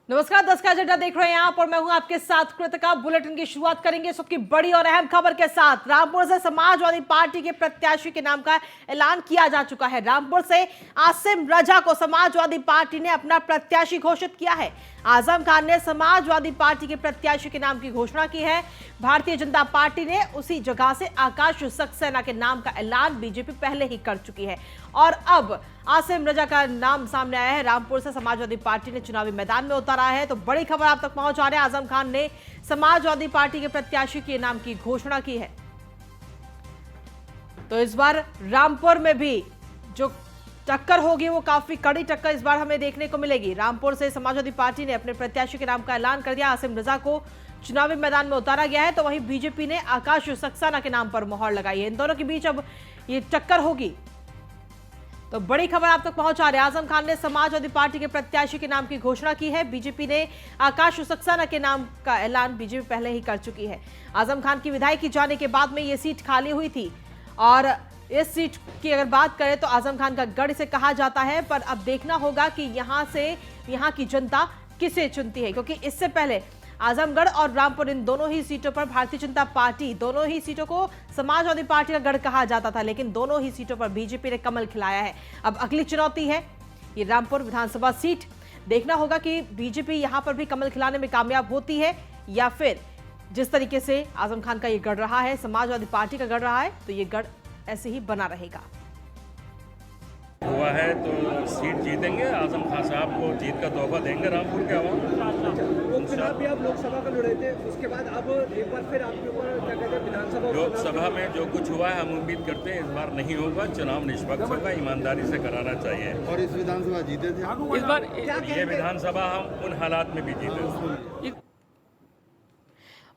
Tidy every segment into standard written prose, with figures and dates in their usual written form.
नमस्कार, 10 का एजेंडा देख रहे हैं आप और मैं हूं आपके साथ कृतिका। बुलेटिन की शुरुआत करेंगे सबकी बड़ी और अहम खबर के साथ। रामपुर से समाजवादी पार्टी के प्रत्याशी के नाम का ऐलान किया जा चुका है। रामपुर से आसिम रजा को समाजवादी पार्टी ने अपना प्रत्याशी घोषित किया है। आजम खान ने समाजवादी पार्टी के प्रत्याशी के नाम की घोषणा की है। भारतीय जनता पार्टी ने उसी जगह से आकाश सक्सेना के नाम का ऐलान बीजेपी पहले ही कर चुकी है और अब आसिम रजा का नाम सामने आया है। रामपुर से समाजवादी पार्टी ने चुनावी मैदान में उतारा है। तो बड़ी खबर आप तक पहुंचा रहे हैं। आजम खान ने समाजवादी पार्टी के प्रत्याशी के नाम की घोषणा की है। तो इस बार रामपुर में भी जो टक्कर होगी वो काफी कड़ी टक्कर इस बार हमें देखने को मिलेगी। रामपुर से समाजवादी पार्टी ने अपने प्रत्याशी के नाम का ऐलान कर दिया। आसिम रजा को चुनावी मैदान में उतारा गया है। तो वहीं बीजेपी ने आकाश सक्सेना के नाम पर मोहर लगाई है। इन दोनों के बीच अब ये टक्कर होगी। तो बड़ी खबर आप तक पहुंचा रहे हैं। आजम खान ने समाजवादी पार्टी के प्रत्याशी के नाम की घोषणा की है। बीजेपी ने आकाश सक्सेना के नाम का ऐलान बीजेपी पहले ही कर चुकी है। आजम खान की विधायकी जाने के बाद में ये सीट खाली हुई थी और इस सीट की अगर बात करें तो आजम खान का गढ़ इसे कहा जाता है। पर अब देखना होगा कि यहां की जनता किसे चुनती है, क्योंकि इससे पहले आजमगढ़ और रामपुर इन दोनों ही सीटों पर भारतीय जनता पार्टी, दोनों ही सीटों को समाजवादी पार्टी का गढ़ कहा जाता था, लेकिन दोनों ही सीटों पर बीजेपी ने कमल खिलाया है। अब अगली चुनौती है ये रामपुर विधानसभा सीट। देखना होगा कि बीजेपी यहां पर भी कमल खिलाने में कामयाब होती है या फिर जिस तरीके से आजम खान का ये गढ़ रहा है, समाजवादी पार्टी का गढ़ रहा है, तो ये गढ़ ऐसे ही बना रहेगा। हुआ है तो सीट जीतेंगे। आजम खान साहब को जीत का तोहफा देंगे रामपुर के आवाम। चुनाव भी आप लोकसभा का लड़े थे, उसके बाद अब एक बार फिर आपके ऊपर क्या कहते हैं विधानसभा लोकसभा में जो कुछ हुआ है हम उम्मीद करते हैं इस बार नहीं होगा। चुनाव निष्पक्ष होगा, ईमानदारी से कराना चाहिए। और इस विधानसभा जीते थे इस बार ये विधानसभा हम उन हालात में भी जीते।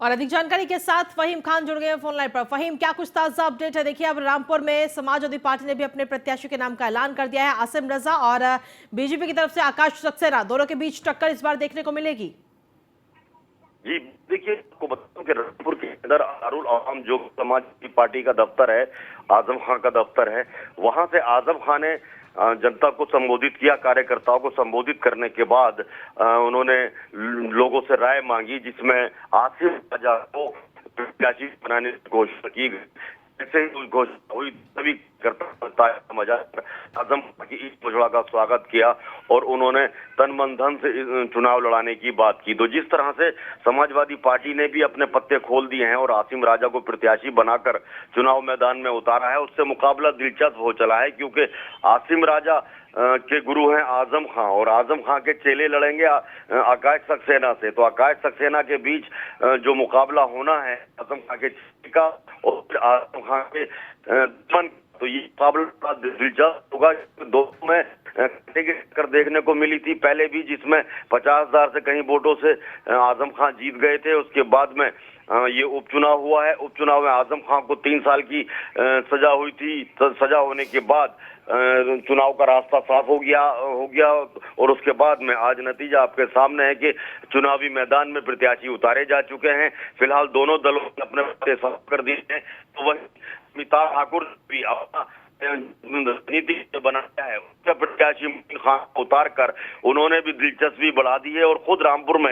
और अधिक जानकारी के साथ फहीम खान जुड़ गए हैं फोन लाइन पर। फहीम, क्या कुछ ताजा अपडेट है? देखिए, अब रामपुर में समाजवादी पार्टी ने भी अपने प्रत्याशी के नाम का ऐलान कर दिया है। आसिम रजा और बीजेपी की तरफ से आकाश सक्सेना, दोनों के बीच टक्कर इस बार देखने को मिलेगी। जी देखिए, आपको बताऊं कि रामपुर के अंदर दारुल आवाम जो समाजवादी पार्टी का दफ्तर है, आजम खान का दफ्तर है, वहां से आजम खान ने जनता को संबोधित किया। कार्यकर्ताओं को संबोधित करने के बाद उन्होंने लोगों से राय मांगी, जिसमें आसिम रजा को प्रत्याशी बनाने की घोषणा की गई। जैसे ही घोषणा हुई तभी आजम की इस घोषणा का स्वागत किया और उन्होंने तन मन धन से चुनाव लड़ाने की बात की। तो जिस तरह से समाजवादी पार्टी ने भी अपने पत्ते खोल दिए हैं और आसिम राजा को प्रत्याशी बनाकर चुनाव मैदान में उतारा है, उससे मुकाबला दिलचस्प हो चला है, क्योंकि आसिम राजा के गुरु हैं आजम खान और आजम खान के चेले लड़ेंगे आकाश सक्सेना से। तो आकाश सक्सेना के बीच जो मुकाबला होना है आजम खान के चेले का और आजम खान के दुश्मन, तो ये मुकाबला दिलचस्प होगा। दोनों में टक्कर देखने को मिली थी पहले भी, जिसमें 50,000 से कहीं वोटों से आजम खान जीत गए थे। उसके बाद में ये उपचुनाव हुआ है। उपचुनाव में आजम खान को 3 साल की सजा हुई थी। सजा होने के बाद चुनाव का रास्ता साफ हो गया और उसके बाद में आज नतीजा आपके सामने है कि चुनावी मैदान में प्रत्याशी उतारे जा चुके हैं। फिलहाल दोनों दलों ने अपने पत्ते साफ कर दिए हैं। तो वही स्मिता ठाकुर भी अपना नीति बनाया है, उसका प्रत्याशी खान उतार कर उन्होंने भी दिलचस्पी बढ़ा दी है और खुद रामपुर में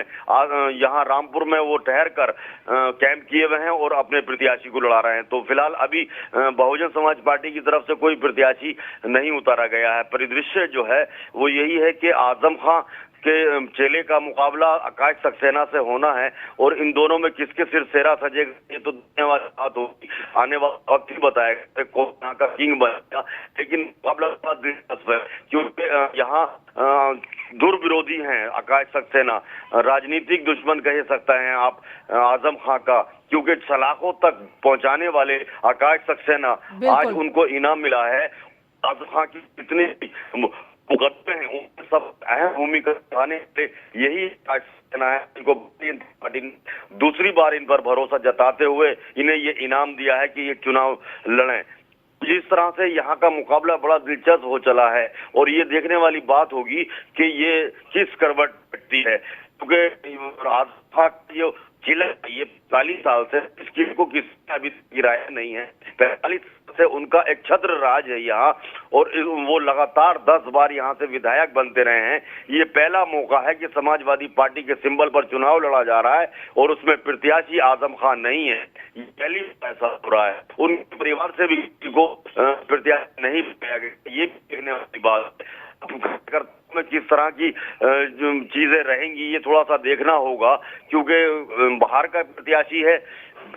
यहाँ रामपुर में वो ठहर कर कैंप किए हुए हैं और अपने प्रत्याशी को लड़ा रहे हैं। तो फिलहाल अभी बहुजन समाज पार्टी की तरफ से कोई प्रत्याशी नहीं उतारा गया है। परिदृश्य जो है वो यही है कि आजम खान के चेले का मुकाबला आकाश सक्सेना से होना है और इन दोनों में किसके सिर सेरा सजेगा ये तो धन्यवाद बात होगी, आने वाला वक्त ही बताएगा कौन यहाँ का किंग बनेगा। लेकिन मुकाबला बहुत दिलचस्प है, क्योंकि यहाँ दुर्विरोधी हैं आकाश सक्सेना, राजनीतिक दुश्मन कह सकते हैं आप आजम खान का, क्योंकि सलाखों तक पहुंचाने वाले आकाश सक्सेना आज उनको इनाम मिला है। आजम खान की जितनी मुकदमे हैं उन सब अहम भूमिका निभाने से यही सेना है, इनको पार्टी ने दूसरी बार इन पर भरोसा जताते हुए इन्हें ये इनाम दिया है कि ये चुनाव लड़ें। जिस तरह से यहाँ का मुकाबला बड़ा दिलचस्प हो चला है और ये देखने वाली बात होगी कि ये किस करवट बैठती है, क्योंकि जो किला ये 45 साल से इस किले को किसी अभी गिराया नहीं है। 45 से उनका उनका एक छत्र राज है यहाँ, और वो लगातार 10 बार यहाँ से विधायक बनते रहे हैं। ये पहला मौका है कि समाजवादी पार्टी के सिंबल पर चुनाव लड़ा जा रहा है और उसमें प्रत्याशी आजम खान नहीं है। ये पहली ऐसा हो रहा है। उनके परिवार से भी को प्रत्याशी नहीं बनाया गया, ये देखने वाली बात है। में किस तरह की चीजें रहेंगी ये थोड़ा सा देखना होगा, क्योंकि बाहर का प्रत्याशी है,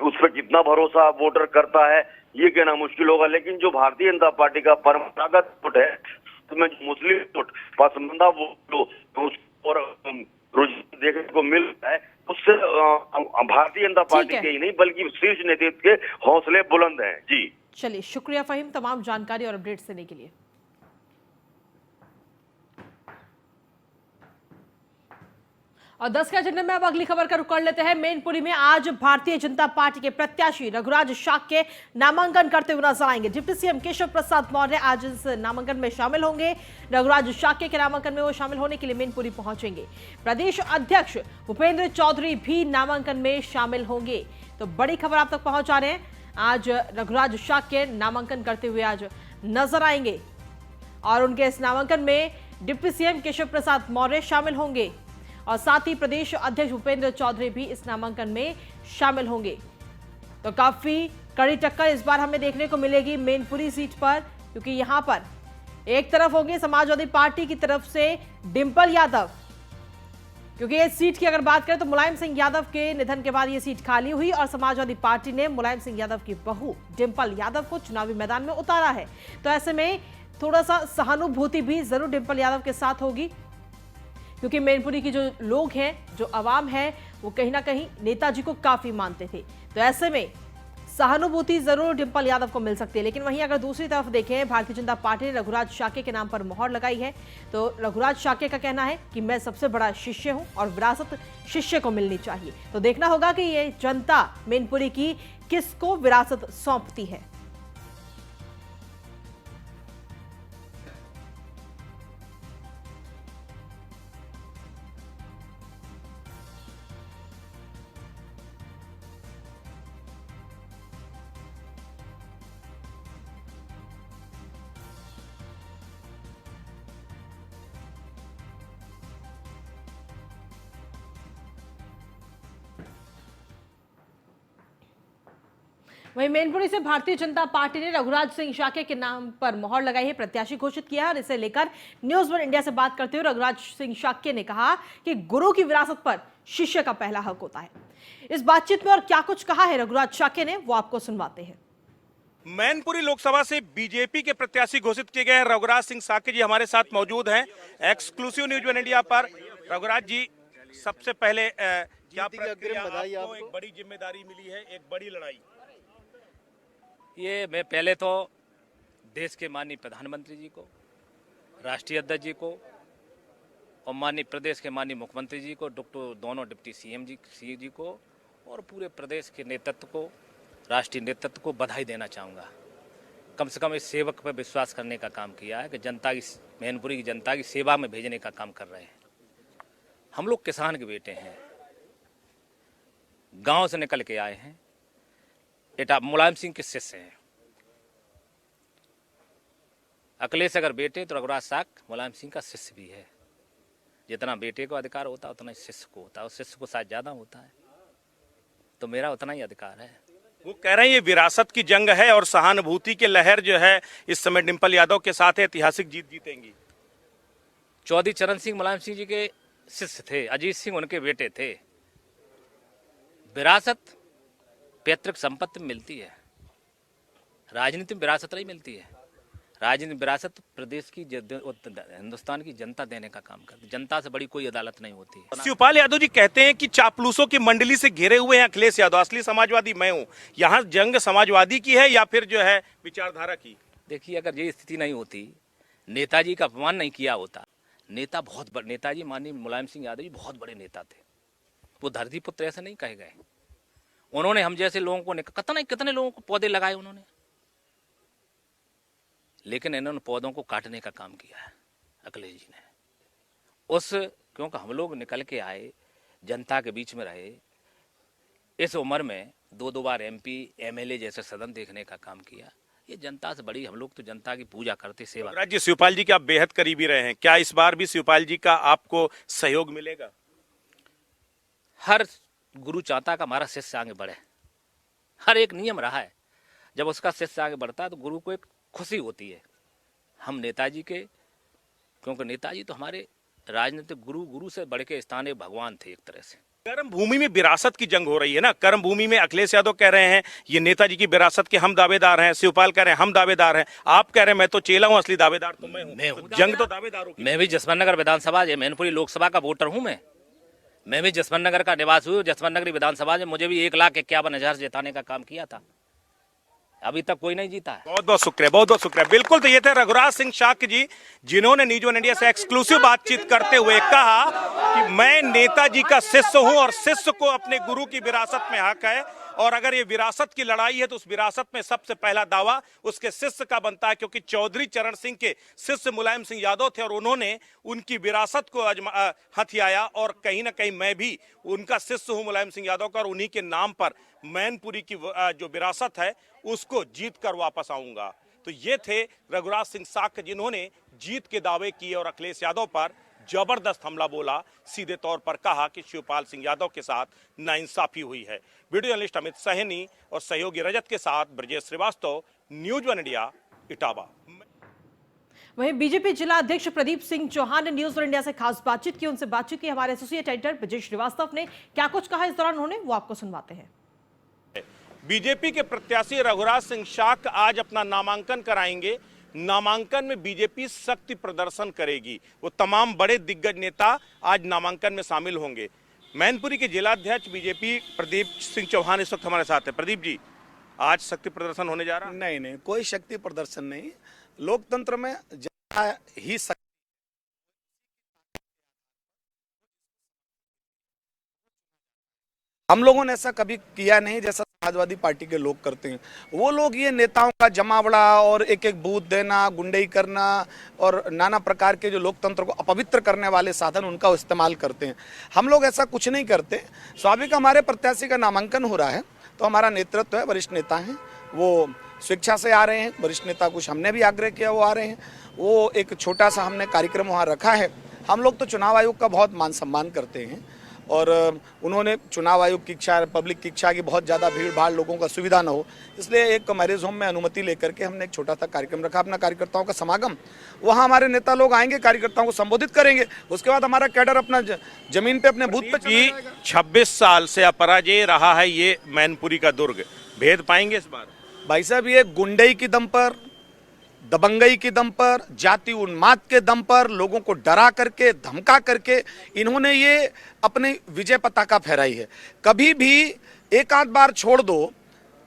उस पर कितना भरोसा वोटर करता है ये कहना मुश्किल होगा। लेकिन जो भारतीय जनता पार्टी का परंपरागत वोट है, उसमें मुस्लिम वोट, पसंदीदा वोट और रुझान देखने को मिल रहा है, उससे भारतीय जनता पार्टी के ही नहीं बल्कि शीर्ष नेतृत्व के हौसले बुलंद हैं। जी चलिए, शुक्रिया फहीम तमाम जानकारी और अपडेट्स देने के लिए। और 10 के एजेंडे में अब अगली खबर का रुख कर लेते हैं। मैनपुरी में आज भारतीय जनता पार्टी के प्रत्याशी रघुराज शाक्य नामांकन करते हुए नजर आएंगे। डिप्टी सीएम केशव प्रसाद मौर्य आज इस नामांकन में शामिल होंगे। रघुराज शाक्य के नामांकन में वो शामिल होने के लिए मैनपुरी पहुंचेंगे। प्रदेश अध्यक्ष भूपेंद्र चौधरी भी नामांकन में शामिल होंगे। तो बड़ी खबर आप तक पहुंचा रहे हैं। आज रघुराज शाक्य नामांकन करते हुए आज नजर आएंगे और उनके इस नामांकन में डिप्टी सीएम केशव प्रसाद मौर्य शामिल होंगे और साथ ही प्रदेश अध्यक्ष भूपेंद्र चौधरी भी इस नामांकन में शामिल होंगे। तो काफी कड़ी टक्कर इस बार हमें देखने को मिलेगी मैनपुरी सीट पर, क्योंकि यहां पर एक तरफ होंगे समाजवादी पार्टी की तरफ से डिंपल यादव, क्योंकि इस सीट की अगर बात करें तो मुलायम सिंह यादव के निधन के बाद यह सीट खाली हुई और समाजवादी पार्टी ने मुलायम सिंह यादव की बहू डिंपल यादव को चुनावी मैदान में उतारा है। तो ऐसे में थोड़ा सा सहानुभूति भी जरूर डिंपल यादव के साथ होगी, क्योंकि मैनपुरी की जो लोग हैं, जो अवाम है, वो कहीं ना कहीं नेताजी को काफी मानते थे। तो ऐसे में सहानुभूति जरूर डिंपल यादव को मिल सकती है। लेकिन वहीं अगर दूसरी तरफ देखें, भारतीय जनता पार्टी ने रघुराज शाक्य के नाम पर मोहर लगाई है। तो रघुराज शाक्य का कहना है कि मैं सबसे बड़ा शिष्य हूं और विरासत शिष्य को मिलनी चाहिए। तो देखना होगा कि ये जनता मैनपुरी की किसको विरासत सौंपती है। वहीं मैनपुरी से भारतीय जनता पार्टी ने रघुराज सिंह शाक्य के नाम पर मोहर लगाई है, प्रत्याशी घोषित किया है। और इसे लेकर न्यूज वन इंडिया से बात करते हुए रघुराज सिंह शाक्य ने कहा कि गुरु की विरासत पर शिष्य का पहला हक होता है। इस बातचीत में और क्या कुछ कहा है रघुराज शाक्य ने, वो आपको सुनवाते हैं। मैनपुरी लोकसभा से बीजेपी के प्रत्याशी घोषित किए गए रघुराज सिंह शाक्य जी हमारे साथ मौजूद हैं एक्सक्लूसिव न्यूज वन इंडिया पर। रघुराज जी, सबसे पहले क्या प्रतिक्रिया, आपको एक बड़ी जिम्मेदारी मिली है, एक बड़ी लड़ाई। ये मैं पहले तो देश के माननीय प्रधानमंत्री जी को, राष्ट्रीय अध्यक्ष जी को और माननीय प्रदेश के माननीय मुख्यमंत्री जी को, दोनों डिप्टी सीएम जी को और पूरे प्रदेश के नेतृत्व को, राष्ट्रीय नेतृत्व को बधाई देना चाहूँगा। कम से कम इस सेवक पर विश्वास करने का काम किया है कि जनता की, मैनपुरी की जनता की सेवा में भेजने का काम कर रहे हैं। हम लोग किसान के बेटे हैं, गांव से निकल के आए हैं, बेटा मुलायम सिंह के शिष्य हैं। अखिलेश अगर बेटे तो रघुराज शाक्य मुलायम सिंह का शिष्य भी है। जितना बेटे को अधिकार होता है उतना शिष्य को होता है, और शिष्य को शायद ज्यादा होता है, तो मेरा उतना ही अधिकार है। वो कह रहे हैं ये विरासत की जंग है और सहानुभूति की लहर जो है इस समय डिंपल यादव के साथ ऐतिहासिक जीत जीतेंगी। चौधरी चरण सिंह मुलायम सिंह जी के शिष्य थे, अजीत सिंह उनके बेटे थे। विरासत पैतृक संपत्ति मिलती है, राजनीति में विरासत नहीं मिलती है। राजनीति में विरासत प्रदेश की, हिंदुस्तान की जनता देने का काम करती है। जनता से बड़ी कोई अदालत नहीं होती है। शिवपाल यादव जी कहते हैं कि चापलूसों की मंडली से घिरे हुए हैं अखिलेश यादव, असली समाजवादी मैं हूं। यहाँ जंग समाजवादी की है या फिर जो है विचारधारा की? देखिए, अगर ये स्थिति नहीं होती, नेताजी का अपमान नहीं किया होता, नेताजी माननीय मुलायम सिंह यादव जी बहुत बड़े नेता थे। वो धरती पुत्र ऐसे नहीं कहे गए। उन्होंने हम जैसे लोगों को कितने लोगों को पौधे लगाए उन्होंने, लेकिन इन्होंने पौधों को काटने का काम किया है अखिलेश जी ने। क्योंकि हम लोग निकल के आए, जनता के बीच में रहे, इस उम्र में 2 बार MP MLA जैसे सदन देखने का काम किया। ये जनता से बड़ी, हम लोग तो जनता की पूजा करते, सेवा। राज्य शिवपाल जी के आप बेहद करीबी रहे हैं, क्या इस बार भी शिवपाल जी का आपको सहयोग मिलेगा? हर गुरु चाहता कि हमारा शिष्य आगे बढ़े, हर एक नियम रहा है, जब उसका शिष्य आगे बढ़ता है तो गुरु को एक खुशी होती है। हम नेताजी के, क्योंकि नेताजी तो हमारे राजनीतिक गुरु, गुरु से बढ़ के स्थानीय भगवान थे एक तरह से। कर्म भूमि में विरासत की जंग हो रही है ना। कर्म भूमि में अखिलेश यादव कह रहे हैं ये नेताजी की विरासत के हम दावेदार हैं, शिवपाल कह रहे हैं हम दावेदार हैं, आप कह रहे हैं मैं तो चेला हूं, असली दावेदार तो मैं हूं। तो जंग तो दावेदारों की। मैं भी जसवंत नगर विधानसभा, मैनपुरी लोकसभा का वोटर हूं। मैं भी जसवंत नगर का निवासी हूँ। जसवंत नगरी विधानसभा में मुझे भी 1,51,000 जिताने का काम किया था, अभी तक कोई नहीं जीता है। बहुत बहुत शुक्रिया, बहुत बहुत शुक्रिया। बिल्कुल, तो ये थे रघुराज सिंह शाक्य जी, जिन्होंने न्यूज वन इंडिया से एक्सक्लूसिव बातचीत करते हुए कहा कि मैं नेताजी का शिष्य हूं और शिष्य को अपने गुरु की विरासत में हक है, और अगर ये विरासत की लड़ाई है तो उस विरासत में सबसे पहला दावा उसके शिष्य का बनता है, क्योंकि चौधरी चरण सिंह के शिष्य मुलायम सिंह यादव थे और उन्होंने उनकी विरासत को हथियाया, और कहीं ना कहीं मैं भी उनका शिष्य हूं मुलायम सिंह यादव का, और उन्हीं के नाम पर मैनपुरी की जो विरासत है उसको जीत कर वापस आऊंगा। तो ये थे रघुराज सिंह शाक्य, जिन्होंने जीत के दावे किए और अखिलेश यादव पर जबरदस्त हमला बोला, सीधे तौर पर कहा कि शिवपाल सिंह यादव के साथ नाइंसाफी हुई है। वीडियो जर्नलिस्ट अमित सहनी और सहयोगी रजत के साथ Brajesh Srivastava, news one India, Etawah. वहीं बीजेपी जिला अध्यक्ष प्रदीप सिंह चौहान ने न्यूज वन इंडिया से खास बातचीत की, उनसे बातचीत की हमारे एसोसिएट एडिटर ब्रजेश श्रीवास्तव ने। क्या कुछ कहा इस दौरान उन्होंने, वो आपको सुनवाते हैं। बीजेपी के प्रत्याशी रघुराज सिंह शाक्य आज अपना नामांकन कराएंगे। नामांकन में बीजेपी शक्ति प्रदर्शन करेगी, वो तमाम बड़े दिग्गज नेता आज नामांकन में शामिल होंगे। मैनपुरी के जिलाध्यक्ष बीजेपी प्रदीप सिंह चौहान इस वक्त हमारे साथ हैं। प्रदीप जी, आज शक्ति प्रदर्शन होने जा रहा है? नहीं, कोई शक्ति प्रदर्शन नहीं। लोकतंत्र में जनता ही हम लोगों ने ऐसा कभी किया नहीं जैसा समाजवादी पार्टी के लोग करते हैं। वो लोग ये नेताओं का जमावड़ा और एक एक बूथ देना, गुंडई करना और नाना प्रकार के जो लोकतंत्र को अपवित्र करने वाले साधन उनका इस्तेमाल करते हैं। हम लोग ऐसा कुछ नहीं करते। स्वाभाविक हमारे प्रत्याशी का नामांकन हो रहा है तो हमारा नेतृत्व है, वरिष्ठ नेता हैं, वो स्वेच्छा से आ रहे हैं। वरिष्ठ नेता कुछ हमने भी आग्रह किया, वो आ रहे हैं। वो एक छोटा सा हमने कार्यक्रम वहाँ रखा है। हम लोग तो चुनाव आयोग का बहुत मान सम्मान करते हैं और उन्होंने चुनाव आयोग की इच्छा, पब्लिक की इच्छा की बहुत ज़्यादा भीड़ भाड़, लोगों का सुविधा न हो, इसलिए एक मैरिज होम में अनुमति लेकर के हमने एक छोटा सा कार्यक्रम रखा, अपना कार्यकर्ताओं का समागम। वहाँ हमारे नेता लोग आएंगे, कार्यकर्ताओं को संबोधित करेंगे। उसके बाद हमारा कैडर अपना जमीन पे अपने बूथ पे 26 साल से अपराजय रहा है ये मैनपुरी का दुर्ग, भेद पाएंगे इस बार? भाई साहब, ये गुंडई की दम पर, दबंगई के दम पर, जाति उन्माद के दम पर लोगों को डरा करके, धमका करके इन्होंने ये अपनी विजय पताका फहराई है। कभी भी एक आध बार छोड़ दो,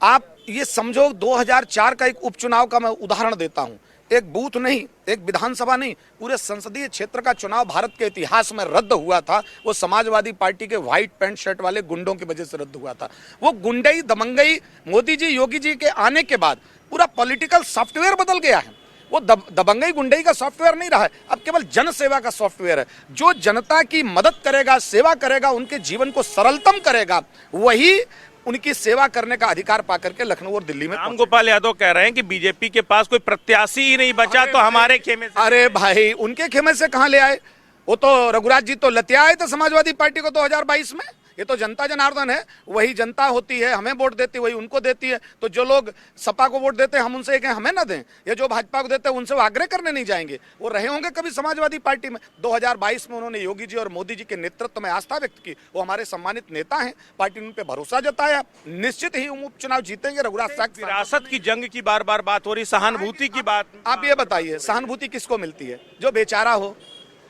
आप ये समझो 2004 का एक उपचुनाव का मैं उदाहरण देता हूं। एक बूथ नहीं, एक विधानसभा नहीं, पूरे संसदीय क्षेत्र का चुनाव भारत के इतिहास में रद्द हुआ था। वो समाजवादी पार्टी के व्हाइट पैंट शर्ट वाले गुंडों की वजह से रद्द हुआ था। वो गुंडई, दबंगई, मोदी जी, योगी जी के आने के बाद पूरा पॉलिटिकल सॉफ्टवेयर बदल गया है। वो दबंगई गुंडई का सॉफ्टवेयर नहीं रहा है, अब केवल जन सेवा का सॉफ्टवेयर है। जो जनता की मदद करेगा, सेवा करेगा, उनके जीवन को सरलतम करेगा, वही उनकी सेवा करने का अधिकार पाकर के लखनऊ और दिल्ली में। राम गोपाल यादव कह रहे हैं कि बीजेपी के पास कोई प्रत्याशी ही नहीं बचा तो हमारे खेमे से। अरे भाई, उनके खेमे से कहां ले आए? वो तो रघुराज जी तो लतिया आए थे समाजवादी पार्टी को 2022 में। ये तो जनता जनार्दन है, वही जनता होती है, हमें वोट देती है, वही उनको देती है। तो जो लोग सपा को वोट देते हैं, हम उनसे कहें हमें ना दें, या जो भाजपा को देते हैं उनसे वो आग्रह करने नहीं जाएंगे। वो रहे होंगे कभी समाजवादी पार्टी में। 2022 में उन्होंने योगी जी और मोदी जी के नेतृत्व में आस्था व्यक्त की। वो हमारे सम्मानित नेता हैं, पार्टी ने उन पर भरोसा जताया, निश्चित ही उपचुनाव जीतेंगे। रघुराज शाक्य, विरासत की जंग की बार बार बात हो रही, सहानुभूति की बात, आप ये बताइए सहानुभूति किसको मिलती है? जो बेचारा हो,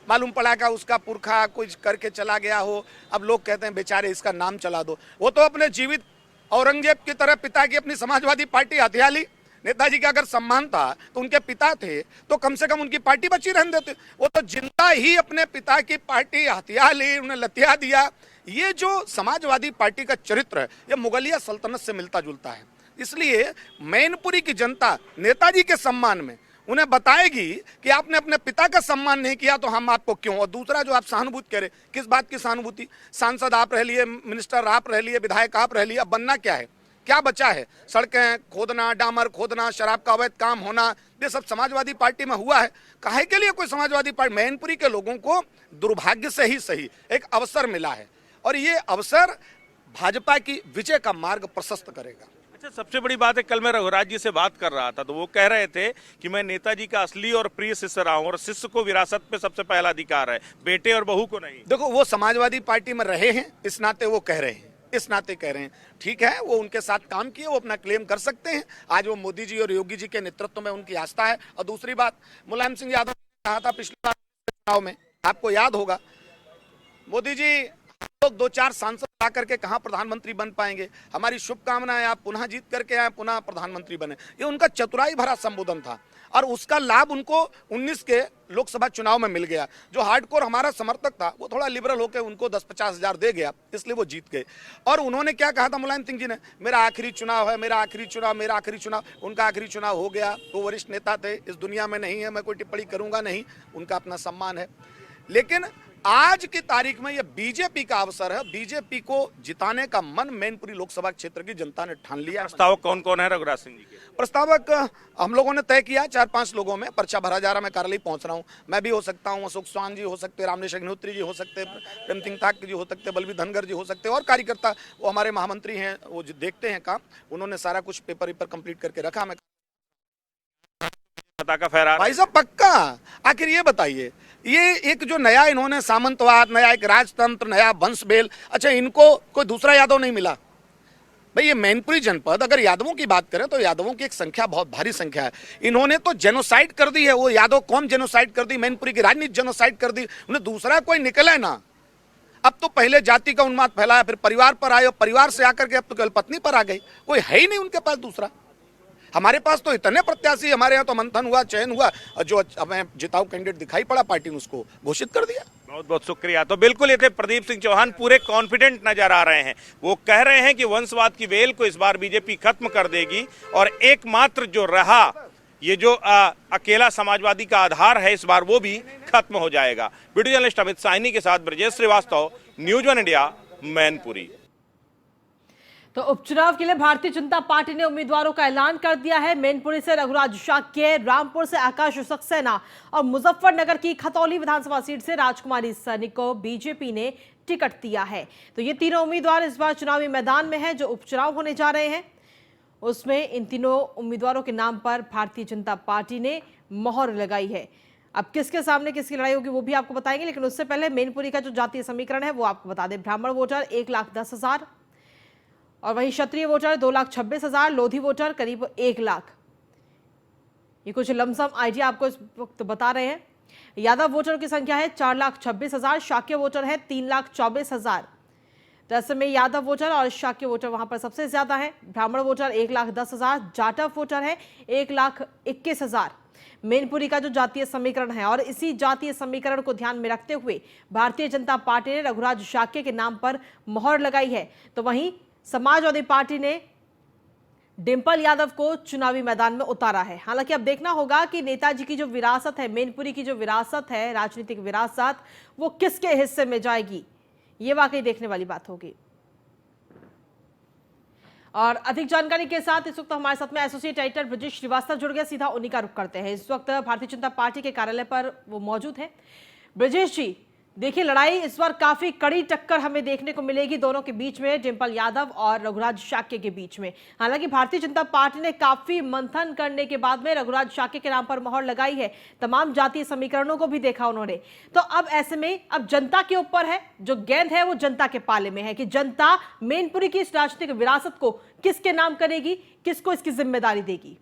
मालूम पड़ा का उसका पुरखा कुछ करके चला गया हो, अब लोग कहते हैं बेचारे इसका नाम चला दो। वो तो अपने जीवित औरंगजेब की तरह पिता की अपनी समाजवादी पार्टी हथिया ली। नेताजी का अगर सम्मान था तो उनके पिता थे तो कम से कम उनकी पार्टी बची रहने देते। वो तो जिंदा ही अपने पिता की पार्टी हथिया ली, उन्हें लतिया दिया। ये जो समाजवादी पार्टी का चरित्र है, ये मुगलिया सल्तनत से मिलता जुलता है। इसलिए मैनपुरी की जनता नेताजी के सम्मान में उन्हें बताएगी कि आपने अपने पिता का सम्मान नहीं किया तो हम आपको क्यों। और दूसरा जो आप सहानुभूति कह रहे, किस बात की सहानुभूति? सांसद आप रह लिए, मिनिस्टर आप रह लिए, विधायक आप रह लिए, अब बनना क्या है? क्या बचा है? सड़कें खोदना, डामर खोदना, शराब का अवैध काम होना, ये सब समाजवादी पार्टी में हुआ है। काहे के लिए कोई समाजवादी पार्टी? मैनपुरी के लोगों को दुर्भाग्य से ही सही एक अवसर मिला है और ये अवसर भाजपा की विजय का मार्ग प्रशस्त करेगा। अच्छा, सबसे बड़ी बात है, कल मैं रघुराज जी से बात कर रहा था तो वो कह रहे थे कि मैं नेताजी का असली और प्रिय शिष्य रहा हूं और शिष्य को विरासत पे सबसे पहला अधिकार है, बेटे और बहू को नहीं। देखो, वो समाजवादी पार्टी में रहे हैं, इस नाते वो कह रहे हैं, इस नाते कह रहे हैं। ठीक है, वो उनके साथ काम किए, वो अपना क्लेम कर सकते हैं। आज वो मोदी जी और योगी जी के नेतृत्व में उनकी आस्था है। और दूसरी बात, मुलायम सिंह यादव ने कहा था पिछली बार चुनाव में, आपको याद होगा, मोदी जी लोग 2-4 सांसद ला करके कहां प्रधानमंत्री बन पाएंगे, हमारी शुभकामनाएं, आप पुनः जीत करके आए, पुनः प्रधानमंत्री बने। ये उनका चतुराई भरा संबोधन था और उसका लाभ उनको 19 के लोकसभा चुनाव में मिल गया। जो हार्डकोर हमारा समर्थक था वो थोड़ा लिबरल होकर उनको 10-50 हजार दे गया, इसलिए वो जीत गए। और उन्होंने क्या कहा था मुलायम सिंह जी ने, मेरा आखिरी चुनाव है, मेरा आखिरी चुनाव, मेरा आखिरी चुनाव। उनका आखिरी चुनाव हो गया, वो वरिष्ठ नेता थे, इस दुनिया में नहीं है, मैं कोई टिप्पणी करूंगा नहीं, उनका अपना सम्मान है। लेकिन आज की तारीख में यह बीजेपी का अवसर है, बीजेपी को जिताने का मन मैनपुरी लोकसभा क्षेत्र की जनता ने ठान लिया। प्रस्तावक कौन कौन है रघुराज सिंह जी के? प्रस्तावक हम लोगों ने तय किया 4-5 लोगों में, पर्चा भरा जा रहा, मैं कार्यालय पहुंच रहा हूं। मैं भी हो सकता हूं, अशोक चौहान जी हो सकते, रामनेश अग्निहोत्री जी हो सकते, प्रेम सिंह ताक जी हो सकते, बलबीर धनगर जी हो सकते, और कार्यकर्ता वो हमारे महामंत्री हैं, वो देखते हैं काम, उन्होंने सारा कुछ पेपर कंप्लीट करके रखा। मैं पता का फहरा भाई साहब पक्का। आखिर ये बताइए, ये एक जो नया इन्होंने सामंतवाद, नया एक राजतंत्र, नया वंशबेल, अच्छा इनको कोई दूसरा यादव नहीं मिला? भाई ये मैनपुरी जनपद, अगर यादवों की बात करें तो यादवों की एक संख्या बहुत भारी संख्या है। इन्होंने तो जेनोसाइड कर दी है, वो यादव कौम जेनोसाइड कर दी, मैनपुरी की राजनीति जेनोसाइड कर दी, उन्हें दूसरा कोई निकले ना। अब तो पहले जाति का उन्माद फैलाया, फिर परिवार पर आए, परिवार से आकर के अब तो केवल पत्नी पर आ गई, कोई है ही नहीं उनके पास दूसरा। हमारे पास तो इतने प्रत्याशी, हमारे यहाँ तो मंथन हुआ, चयन हुआ, जो हमें जिताऊ कैंडिडेट दिखाई पड़ा, पार्टी ने उसको घोषित कर दिया। बहुत बहुत शुक्रिया। तो बिल्कुल ये थे प्रदीप सिंह चौहान, पूरे कॉन्फिडेंट नजर आ रहे हैं। वो कह रहे हैं कि वंशवाद की वेल को इस बार बीजेपी खत्म कर देगी और एकमात्र जो रहा ये जो अकेला समाजवादी का आधार है इस बार वो भी खत्म हो जाएगा। वीडियो जर्नलिस्ट अमित साहनी के साथ Brajesh Srivastava, news one India, Mainpuri. तो उपचुनाव के लिए भारतीय जनता पार्टी ने उम्मीदवारों का ऐलान कर दिया है। मैनपुरी से रघुराज शाक्य, रामपुर से आकाश सक्सेना और मुजफ्फरनगर की खतौली विधानसभा सीट से राजकुमारी सैनी को बीजेपी ने टिकट दिया है। तो ये तीनों उम्मीदवार इस बार चुनावी मैदान में हैं। जो उपचुनाव होने जा रहे हैं उसमें इन तीनों उम्मीदवारों के नाम पर भारतीय जनता पार्टी ने मोहर लगाई है। अब किसके सामने किसकी लड़ाई होगी वो भी आपको बताएंगे, लेकिन उससे पहले मैनपुरी का जो जातीय समीकरण है वो आपको बता दें। ब्राह्मण वोटर 1,10,000 और वहीं क्षत्रिय वोटर 2,26,000, लोधी वोटर करीब 1 लाख। ये कुछ लमसम आइडिया आपको इस वक्त बता रहे हैं। यादव वोटर की संख्या है 4,26,000, शाक्य वोटर है 3,24,000। तो ऐसे में यादव वोटर और शाक्य वोटर वहां पर सबसे ज्यादा है। ब्राह्मण वोटर 1,10,000, जाटव वोटर है 1,21,000। मैनपुरी का जो जातीय समीकरण है और इसी जातीय समीकरण को ध्यान में रखते हुए भारतीय जनता पार्टी ने रघुराज शाक्य के नाम पर मोहर लगाई है। तो वहीं समाजवादी पार्टी ने डिंपल यादव को चुनावी मैदान में उतारा है। हालांकि अब देखना होगा कि नेताजी की जो विरासत है, मैनपुरी की जो विरासत है, राजनीतिक विरासत, वो किसके हिस्से में जाएगी, ये वाकई देखने वाली बात होगी। और अधिक जानकारी के साथ इस वक्त हमारे साथ में एसोसिएट एडिटर ब्रजेश श्रीवास्तव जुड़ गए, सीधा उन्हीं का रुख करते हैं। इस वक्त भारतीय जनता पार्टी के कार्यालय पर वो मौजूद है। ब्रजेश जी, देखिए लड़ाई इस बार काफी कड़ी टक्कर हमें देखने को मिलेगी दोनों के बीच में, डिंपल यादव और रघुराज शाक्य के बीच में। हालांकि भारतीय जनता पार्टी ने काफी मंथन करने के बाद में रघुराज शाक्य के नाम पर मोहर लगाई है। तमाम जातीय समीकरणों को भी देखा उन्होंने। तो अब ऐसे में अब जनता के ऊपर है, जो गेंद है वो जनता के पाले में है कि जनता मैनपुरी की इस राजनीतिक विरासत को किसके नाम करेगी, किसको इसकी जिम्मेदारी देगी।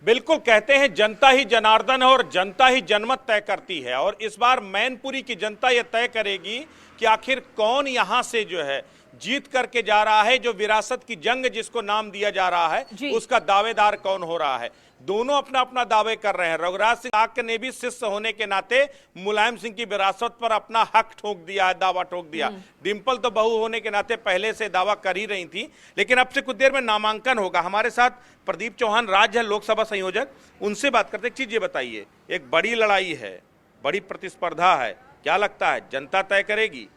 बिल्कुल, कहते हैं जनता ही जनार्दन है और जनता ही जनमत तय करती है। और इस बार मैनपुरी की जनता यह तय करेगी कि आखिर कौन यहां से जो है जीत करके जा रहा है, जो विरासत की जंग जिसको नाम दिया जा रहा है उसका दावेदार कौन हो रहा है। दोनों अपना अपना दावे कर रहे हैं। रघुराज सिंह शाक्य ने भी शिष्य होने के नाते मुलायम सिंह की विरासत पर अपना हक ठोक दिया है, दावा ठोक दिया। डिंपल तो बहू होने के नाते पहले से दावा कर ही रही थी, लेकिन अब से कुछ देर में नामांकन होगा। हमारे साथ प्रदीप चौहान राज्य लोकसभा संयोजक, उनसे बात करते। एक चीज ये बताइए, एक बड़ी लड़ाई है, बड़ी प्रतिस्पर्धा है, क्या लगता है जनता तय करेगी?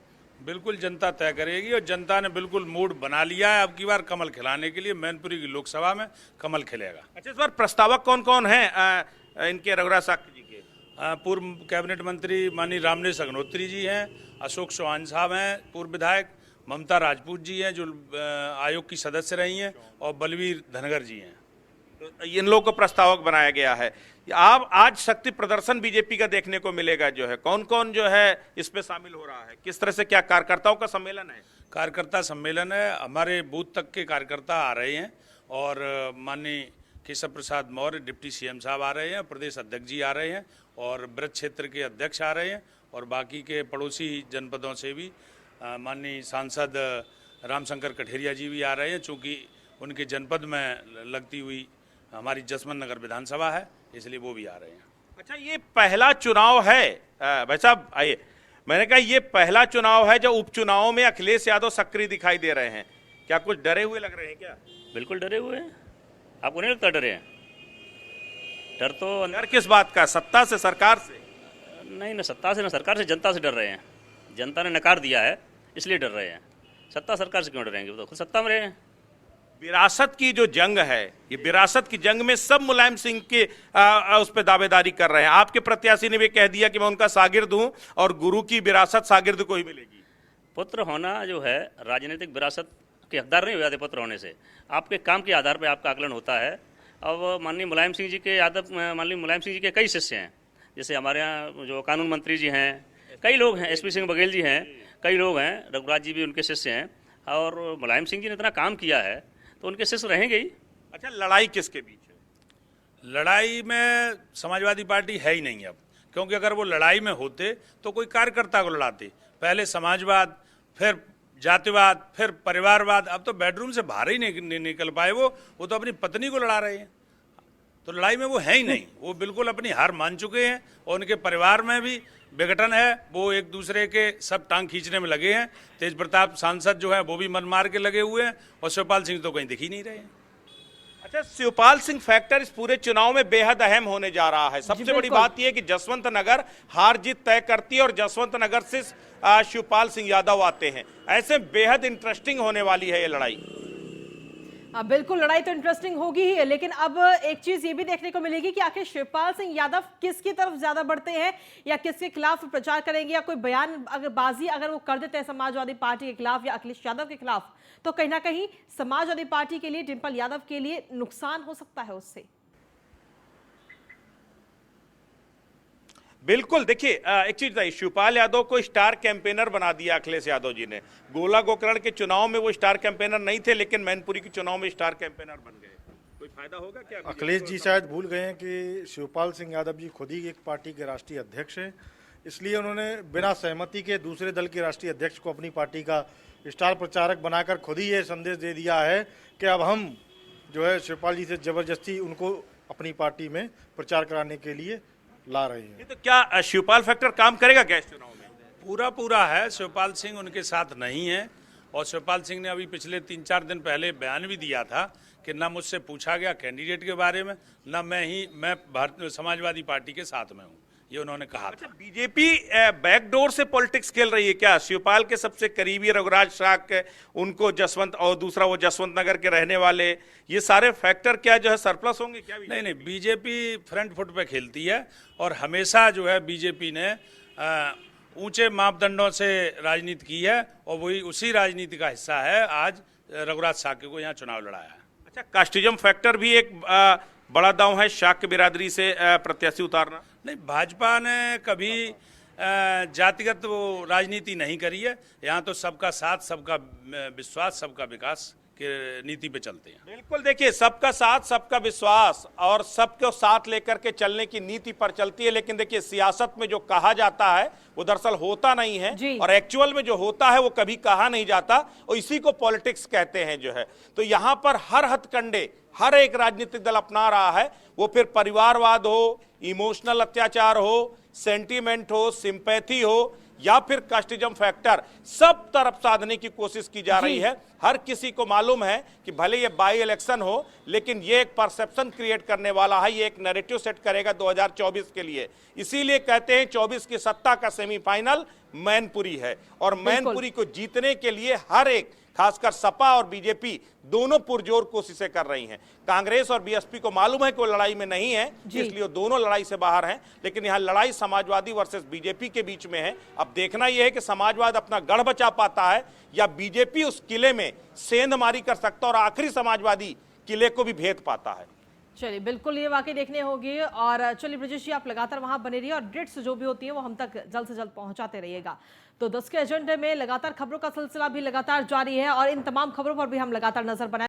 बिल्कुल जनता तय करेगी और जनता ने बिल्कुल मूड बना लिया है अब की बार कमल खिलाने के लिए। मैनपुरी की लोकसभा में कमल खिलेगा। अच्छा, इस बार प्रस्तावक कौन कौन है इनके रघुराज साक्य जी के? पूर्व कैबिनेट मंत्री माननीय रामनेश अग्निहोत्री जी हैं, अशोक चौहान साहब हैं पूर्व विधायक, ममता राजपूत जी हैं जो आयोग की सदस्य रही हैं, और बलवीर धनगर जी हैं। तो इन लोगों को प्रस्तावक बनाया गया है। आप आज शक्ति प्रदर्शन बीजेपी का देखने को मिलेगा जो है, कौन कौन जो है इस पे शामिल हो रहा है, किस तरह से, क्या कार्यकर्ताओं का सम्मेलन है? कार्यकर्ता सम्मेलन है, हमारे बूथ तक के कार्यकर्ता आ रहे हैं और माननीय केशव प्रसाद मौर्य डिप्टी सीएम साहब आ रहे हैं, प्रदेश अध्यक्ष जी आ रहे हैं और ब्रज क्षेत्र के अध्यक्ष आ रहे हैं और बाकी के पड़ोसी जनपदों से भी माननीय सांसद रामशंकर कठेरिया जी भी आ रहे हैं, चूँकि उनके जनपद में लगती हुई हमारी जसवंत नगर विधानसभा है, इसलिए वो भी आ रहे हैं। अच्छा, ये पहला चुनाव है भाई साहब, आइए, मैंने कहा ये पहला चुनाव है जो उपचुनावों में अखिलेश यादव सक्रिय दिखाई दे रहे हैं, क्या कुछ डरे हुए लग रहे हैं क्या? बिल्कुल डरे हुए हैं। आपको नहीं लगता डरे हैं? डर तो डर किस बात का? सत्ता से, सरकार से? नहीं, ना सत्ता से ना सरकार से, जनता से डर रहे हैं। जनता ने नकार दिया है इसलिए डर रहे हैं। सत्ता सरकार से क्यों डरेंगे? वो तो खुद सत्ता में रहे हैं। विरासत की जो जंग है, ये विरासत की जंग में सब मुलायम सिंह के उस पर दावेदारी कर रहे हैं। आपके प्रत्याशी ने भी कह दिया कि मैं उनका शागिर्द हूं और गुरु की विरासत शागिर्द को ही मिलेगी। पुत्र होना जो है राजनीतिक विरासत के हकदार नहीं हो जाते पुत्र होने से, आपके काम के आधार पर आपका आकलन होता है। अब माननीय मुलायम सिंह जी के माननीय मुलायम सिंह जी के कई शिष्य हैं, जैसे हमारे यहाँ जो कानून मंत्री जी हैं, कई लोग हैं, एसपी सिंह बघेल जी हैं, कई लोग हैं, रघुराज जी भी उनके शिष्य हैं, और मुलायम सिंह जी ने इतना काम किया है तो उनके शिष्य रहेंगे ही। अच्छा, लड़ाई किसके बीच है? लड़ाई में समाजवादी पार्टी है ही नहीं अब, क्योंकि अगर वो लड़ाई में होते तो कोई कार्यकर्ता को लड़ाते। पहले समाजवाद, फिर जातिवाद, फिर परिवारवाद, अब तो बेडरूम से बाहर ही नहीं निकल पाए वो तो अपनी पत्नी को लड़ा रहे हैं। तो लड़ाई में वो है ही नहीं, वो बिल्कुल अपनी हार मान चुके हैं और उनके परिवार में भी विघटन है, वो एक दूसरे के सब टांग खींचने में लगे हैं। तेज प्रताप सांसद जो है वो भी मन मार के लगे हुए हैं और शिवपाल सिंह तो कहीं दिख ही नहीं रहे हैं। अच्छा, शिवपाल सिंह फैक्टर इस पूरे चुनाव में बेहद अहम होने जा रहा है। सबसे बड़ी बात यह है कि जसवंत नगर हार जीत तय करती है और जसवंत नगर से शिवपाल सिंह यादव आते हैं, ऐसे बेहद इंटरेस्टिंग होने वाली है ये लड़ाई। बिल्कुल, लड़ाई तो इंटरेस्टिंग होगी ही, लेकिन अब एक चीज ये भी देखने को मिलेगी कि आखिर शिवपाल सिंह यादव किसकी तरफ ज्यादा बढ़ते हैं या किसके खिलाफ प्रचार करेंगे, या कोई बयान अगर वो कर देते हैं समाजवादी पार्टी के खिलाफ या अखिलेश यादव के खिलाफ, तो कहीं ना कहीं समाजवादी पार्टी के लिए, डिंपल यादव के लिए नुकसान हो सकता है उससे। बिल्कुल, देखिए एक चीज बताइए, शिवपाल यादव को स्टार कैंपेनर बना दिया अखिलेश यादव जी ने। गोला गोकर्ण के चुनाव में वो स्टार कैंपेनर नहीं थे, लेकिन मैनपुरी के चुनाव में स्टार कैंपेनर बन गए। कोई फायदा होगा क्या? अखिलेश जी शायद भूल गए हैं कि शिवपाल सिंह यादव जी खुद ही एक पार्टी के राष्ट्रीय अध्यक्ष हैं, इसलिए उन्होंने बिना सहमति के दूसरे दल के राष्ट्रीय अध्यक्ष को अपनी पार्टी का स्टार प्रचारक बनाकर खुद ही ये संदेश दे दिया है कि अब हम जो है शिवपाल जी से जबरदस्ती उनको अपनी पार्टी में प्रचार कराने के लिए ला रहे हैं। तो क्या शिवपाल फैक्टर काम करेगा क्या इस चुनाव में? पूरा है। शिवपाल सिंह उनके साथ नहीं है और शिवपाल सिंह ने अभी पिछले 3-4 दिन पहले बयान भी दिया था कि ना मुझसे पूछा गया कैंडिडेट के बारे में, ना मैं भारतीय समाजवादी पार्टी के साथ में हूँ, ये उन्होंने कहा था। बीजेपी बैकडोर से पॉलिटिक्स खेल रही है क्या? शिवपाल के सबसे करीबी रघुराज साक्य, उनको जसवंत, और दूसरा वो जसवंत नगर के रहने वाले, ये सारे फैक्टर क्या जो है सरप्लस होंगे क्या? नहीं, बीजेपी फ्रंट फुट पे खेलती है और हमेशा जो है बीजेपी ने ऊंचे मापदंडों से राजनीति की है और वही उसी राजनीति का हिस्सा है आज रघुराज साक्य को यहाँ चुनाव लड़ाया है। अच्छा, कास्टिज्म फैक्टर भी एक बड़ा दांव है, शाक्य बिरादरी से प्रत्याशी उतारना? नहीं, भाजपा ने कभी जातिगत वो राजनीति नहीं करी है। यहाँ तो सबका साथ, सबका विश्वास, सबका विकास के नीति पे चलते हैं। बिल्कुल, देखिए, सबका साथ, सबका विश्वास और सबको साथ लेकर के चलने की नीति पर चलती है। लेकिन देखिए, सियासत में जो कहा जाता है वो दरअसल होता नहीं है और एक्चुअल में जो होता है वो कभी कहा नहीं जाता, और इसी को पॉलिटिक्स कहते हैं जो है। तो यहाँ पर हर हथकंडे हर एक राजनीतिक दल अपना रहा है, वो फिर परिवारवाद हो, इमोशनल अत्याचार हो, सेंटीमेंट हो, सिंपैथी हो, या फिर कास्टिज्म फैक्टर, सब तरफ साधने की कोशिश की जा रही है। हर किसी को मालूम है कि भले ये बाई इलेक्शन हो, लेकिन ये एक परसेप्शन क्रिएट करने वाला है, ये एक नैरेटिव सेट करेगा 2024 के लिए। इसीलिए कहते हैं 24 की सत्ता का सेमीफाइनल मैनपुरी है और मैनपुरी को जीतने के लिए हर एक, खासकर सपा और बीजेपी दोनों पुरजोर कोशिशें कर रही हैं। कांग्रेस और बीएसपी को मालूम है कि वो लड़ाई में नहीं है, इसलिए दोनों लड़ाई से बाहर हैं, लेकिन यहां लड़ाई समाजवादी वर्सेस बीजेपी के बीच में है। अब देखना यह है कि समाजवाद अपना गढ़ बचा पाता है या बीजेपी उस किले में सेंधमारी कर सकता है और आखिरी समाजवादी किले को भी भेद पाता है। चलिए, बिल्कुल ये वाकई देखने होगी। और चलिए ब्रजेश जी, आप लगातार वहां बने रहिए और अपडेट्स जो भी होती है वो हम तक जल्द से जल्द पहुंचाते रहिएगा। तो 10 के एजेंडे में लगातार खबरों का सिलसिला भी लगातार जारी है और इन तमाम खबरों पर भी हम लगातार नजर बनाए।